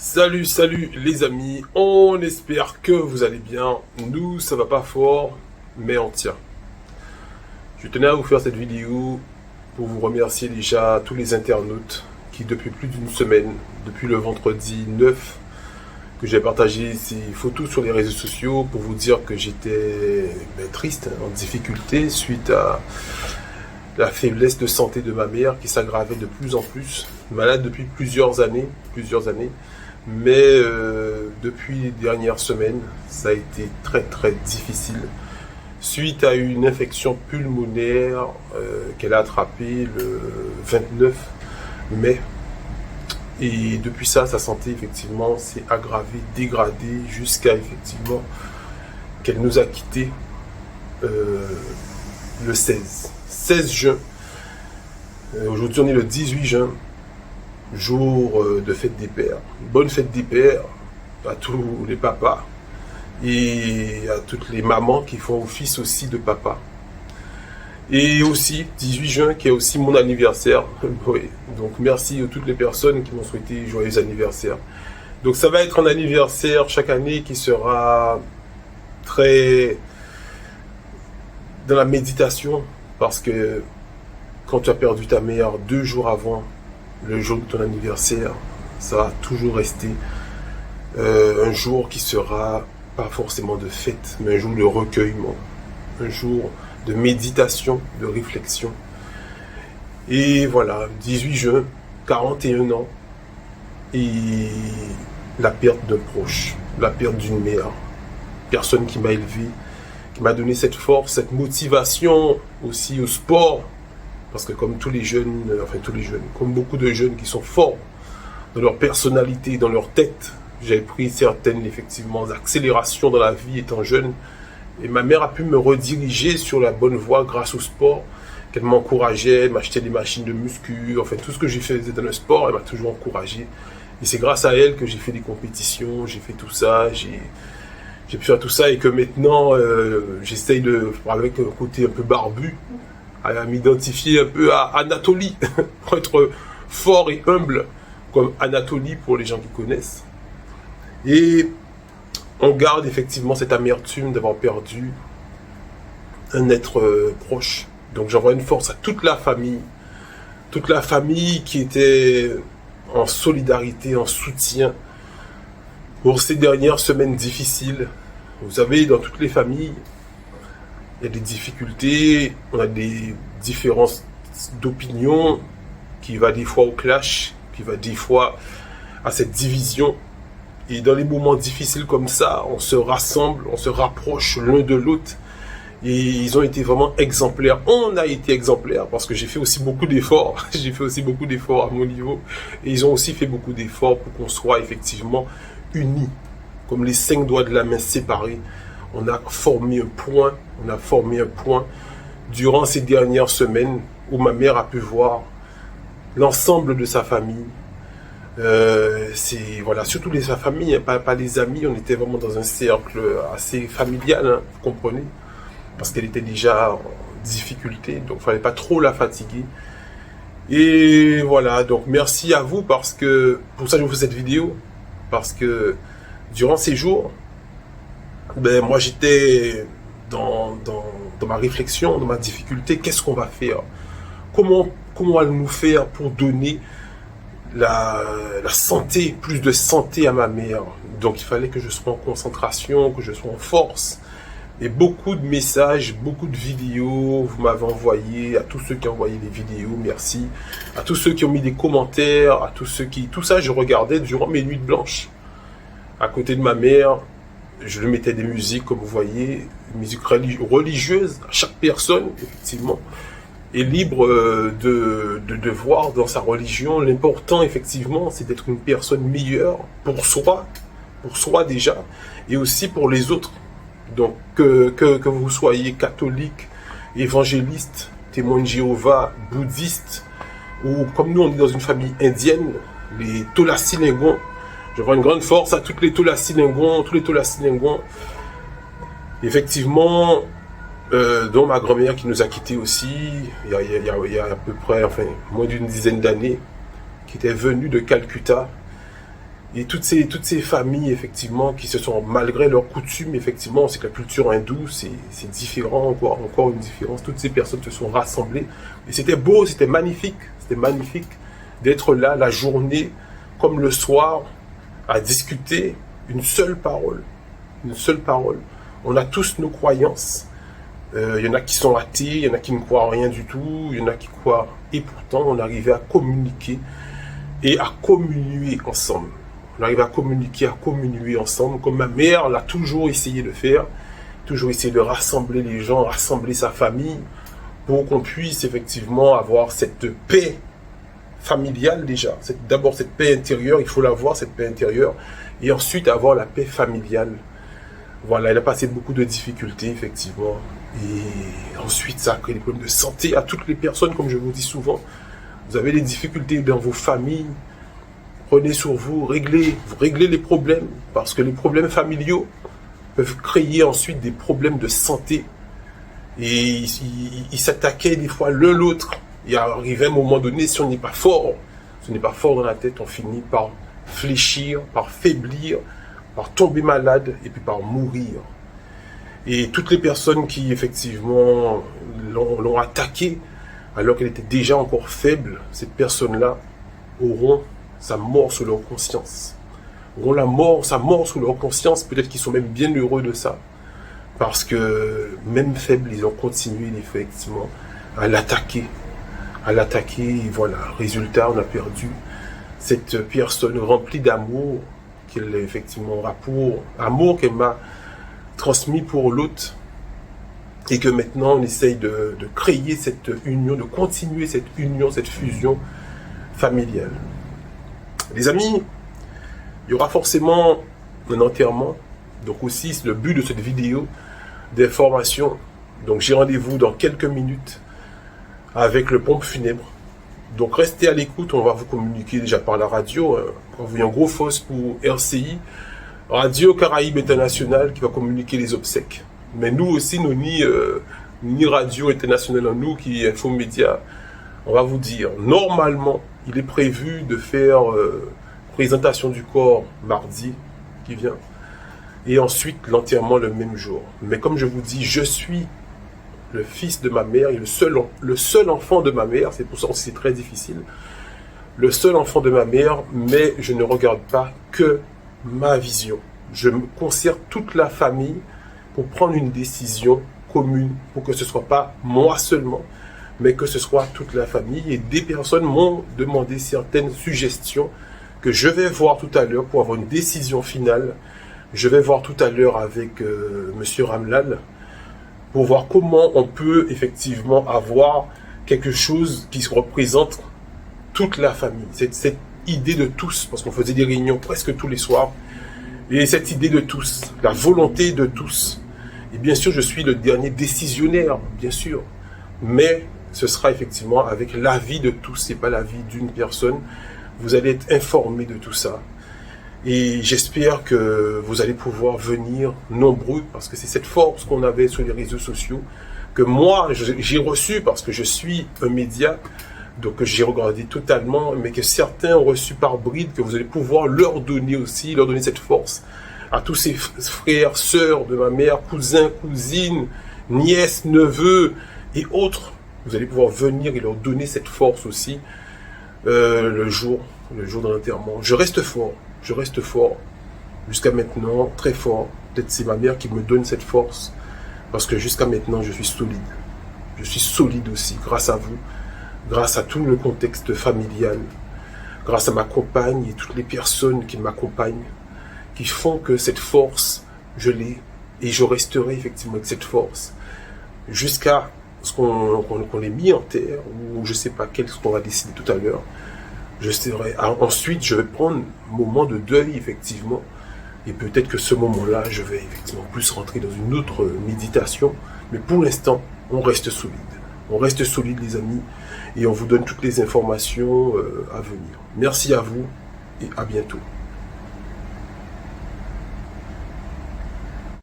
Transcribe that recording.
Salut, salut les amis, on espère que vous allez bien. Nous, ça va pas fort, mais on tient. Je tenais à vous faire cette vidéo pour vous remercier déjà tous les internautes qui depuis plus d'une semaine, depuis le vendredi 9, que j'ai partagé ces photos sur les réseaux sociaux pour vous dire que j'étais triste, en difficulté suite à la faiblesse de santé de ma mère qui s'aggravait de plus en plus, malade depuis plusieurs années. Mais depuis les dernières semaines, ça a été très difficile. Suite à une infection pulmonaire qu'elle a attrapée le 29 mai. Et depuis ça, sa santé effectivement s'est aggravée, dégradée, jusqu'à effectivement qu'elle nous a quittés le 16 juin. Aujourd'hui, on est le 18 juin. Jour de fête des pères. Bonne fête des pères à tous les papas et à toutes les mamans qui font office aussi de papa. Et aussi 18 juin qui est aussi mon anniversaire. Oui. Donc merci à toutes les personnes qui m'ont souhaité joyeux anniversaire. Donc ça va être un anniversaire chaque année qui sera très dans la méditation, parce que quand tu as perdu ta mère 2 jours avant le jour de ton anniversaire, ça va toujours rester un jour qui sera pas forcément de fête, mais un jour de recueillement, un jour de méditation, de réflexion. Et voilà, 18 juin, 41 ans, et la perte d'un proche, la perte d'une mère, personne qui m'a élevé, qui m'a donné cette force, cette motivation aussi au sport. Parce que comme comme beaucoup de jeunes qui sont forts dans leur personnalité, dans leur tête, j'ai pris certaines effectivement accélérations dans la vie étant jeune. Et ma mère a pu me rediriger sur la bonne voie grâce au sport, qu'elle m'encourageait, m'achetait des machines de muscu, enfin tout ce que j'ai fait dans le sport, elle m'a toujours encouragé. Et c'est grâce à elle que j'ai fait des compétitions, j'ai fait tout ça, j'ai pu faire tout ça, et que maintenant j'essaye avec un côté un peu barbu, à m'identifier un peu à Anatoly, pour être fort et humble comme Anatoly pour les gens qui connaissent. Et on garde effectivement cette amertume d'avoir perdu un être proche. Donc j'envoie une force à toute la famille qui était en solidarité, en soutien pour ces dernières semaines difficiles. Vous savez, dans toutes les familles, il y a des difficultés, on a des différences d'opinion qui va des fois au clash, qui va des fois à cette division. Et dans les moments difficiles comme ça, on se rassemble, on se rapproche l'un de l'autre. Et ils ont été vraiment exemplaires. On a été exemplaires parce que j'ai fait aussi beaucoup d'efforts. J'ai fait aussi beaucoup d'efforts à mon niveau. Et ils ont aussi fait beaucoup d'efforts pour qu'on soit effectivement unis, comme les 5 doigts de la main séparés. On a formé un point durant ces dernières semaines où ma mère a pu voir l'ensemble de sa famille. Surtout sa famille, pas les amis. On était vraiment dans un cercle assez familial, vous comprenez, parce qu'elle était déjà en difficulté, donc il fallait pas trop la fatiguer. Et voilà, donc merci à vous, parce que pour ça je vous fais cette vidéo, parce que durant ces jours, moi j'étais dans ma réflexion, dans ma difficulté. Qu'est-ce qu'on va faire? Comment allons-nous faire pour donner la santé, plus de santé à ma mère? Donc il fallait que je sois en concentration, que je sois en force. Et beaucoup de messages, beaucoup de vidéos, vous m'avez envoyé, à tous ceux qui ont envoyé des vidéos, merci. À tous ceux qui ont mis des commentaires, à tous ceux qui... Tout ça, je regardais durant mes nuits blanches. À côté de ma mère, je lui mettais des musiques, comme vous voyez, musique religieuse. Chaque personne, effectivement, est libre de voir dans sa religion. L'important, effectivement, c'est d'être une personne meilleure pour soi déjà, et aussi pour les autres. Donc, que vous soyez catholique, évangéliste, témoin de Jéhovah, bouddhiste, ou comme nous, on est dans une famille indienne, les Tolasilingons. Je vois une grande force à toutes les Tolasilingons, tous les Tolasilingons. Effectivement, dont ma grand-mère qui nous a quittés aussi, il y a à peu près, moins d'une dizaine d'années, qui était venue de Calcutta Et toutes ces familles, effectivement, qui se sont, malgré leurs coutumes, effectivement, c'est que la culture hindoue, c'est différent, encore une différence. Toutes ces personnes se sont rassemblées. Et c'était beau, c'était magnifique d'être là, la journée, comme le soir, à discuter une seule parole. Une seule parole. On a tous nos croyances. Il y en a qui sont athées, il y en a qui ne croient en rien du tout, il y en a qui croient. Et pourtant, on arrivait à communiquer et à communier ensemble. On arrive à communiquer, à communier ensemble, comme ma mère l'a toujours essayé de faire, toujours essayé de rassembler les gens, rassembler sa famille, pour qu'on puisse effectivement avoir cette paix familiale déjà. D'abord cette paix intérieure, il faut l'avoir, cette paix intérieure, et ensuite avoir la paix familiale. Voilà, elle a passé beaucoup de difficultés, effectivement, et ensuite ça a créé des problèmes de santé à toutes les personnes, comme je vous dis souvent. Vous avez des difficultés dans vos familles, prenez sur vous, réglez les problèmes, parce que les problèmes familiaux peuvent créer ensuite des problèmes de santé. Et ils s'attaquaient des fois l'un l'autre. Et arrivé à un moment donné, si on n'est pas fort dans la tête, on finit par fléchir, par faiblir, par tomber malade et puis par mourir. Et toutes les personnes qui effectivement l'ont attaqué, alors qu'elle était déjà encore faible, ces personnes-là auront sa mort sous leur conscience. Auront sa mort sous leur conscience, peut-être qu'ils sont même bien heureux de ça. Parce que même faibles, ils ont continué effectivement à l'attaquer. Et voilà, résultat, on a perdu cette personne remplie d'amour qu'elle effectivement amour qu'elle m'a transmis pour l'autre. Et que maintenant on essaye de créer cette union, de continuer cette union, cette fusion familiale. Les amis, il y aura forcément un enterrement. Donc aussi, c'est le but de cette vidéo d'information. Donc j'ai rendez-vous dans quelques minutes avec le pompe funèbre. Donc restez à l'écoute, on va vous communiquer déjà par la radio. On vous un gros fosse pour RCI, Radio Caraïbes International, qui va communiquer les obsèques. Mais nous aussi, nous ni Radio Internationale en nous, qui est Infomédia, on va vous dire, normalement, il est prévu de faire présentation du corps mardi qui vient, et ensuite l'enterrement le même jour. Mais comme je vous dis, je suis le fils de ma mère et le seul enfant de ma mère, c'est pour ça que c'est très difficile, le seul enfant de ma mère, mais je ne regarde pas que ma vision. Je me concerne toute la famille pour prendre une décision commune, pour que ce ne soit pas moi seulement, mais que ce soit toute la famille. Et des personnes m'ont demandé certaines suggestions que je vais voir tout à l'heure pour avoir une décision finale. Je vais voir tout à l'heure avec Monsieur Ramlal pour voir comment on peut effectivement avoir quelque chose qui représente toute la famille. Cette idée de tous, parce qu'on faisait des réunions presque tous les soirs, et cette idée de tous, la volonté de tous. Et bien sûr, je suis le dernier décisionnaire, bien sûr, mais ce sera effectivement avec l'avis de tous, c'est pas l'avis d'une personne. Vous allez être informés de tout ça. Et j'espère que vous allez pouvoir venir nombreux, parce que c'est cette force qu'on avait sur les réseaux sociaux, que moi, j'ai reçu, parce que je suis un média, donc j'ai regardé totalement, mais que certains ont reçu par bride, que vous allez pouvoir leur donner aussi, leur donner cette force, à tous ces frères, sœurs de ma mère, cousins, cousines, nièces, neveux et autres. Vous allez pouvoir venir et leur donner cette force aussi, le jour de l'enterrement. Je reste fort jusqu'à maintenant, très fort. Peut-être c'est ma mère qui me donne cette force, parce que jusqu'à maintenant je suis solide. Je suis solide aussi grâce à vous, grâce à tout le contexte familial, grâce à ma compagne et toutes les personnes qui m'accompagnent, qui font que cette force, je l'ai, et je resterai effectivement avec cette force jusqu'à ce qu'on l'ait mis en terre, ou je ne sais pas ce qu'on va décider tout à l'heure. Ensuite, je vais prendre un moment de deuil, effectivement, et peut-être que ce moment-là, je vais effectivement plus rentrer dans une autre méditation, mais pour l'instant, on reste solide. On reste solide, les amis, et on vous donne toutes les informations à venir. Merci à vous, et à bientôt.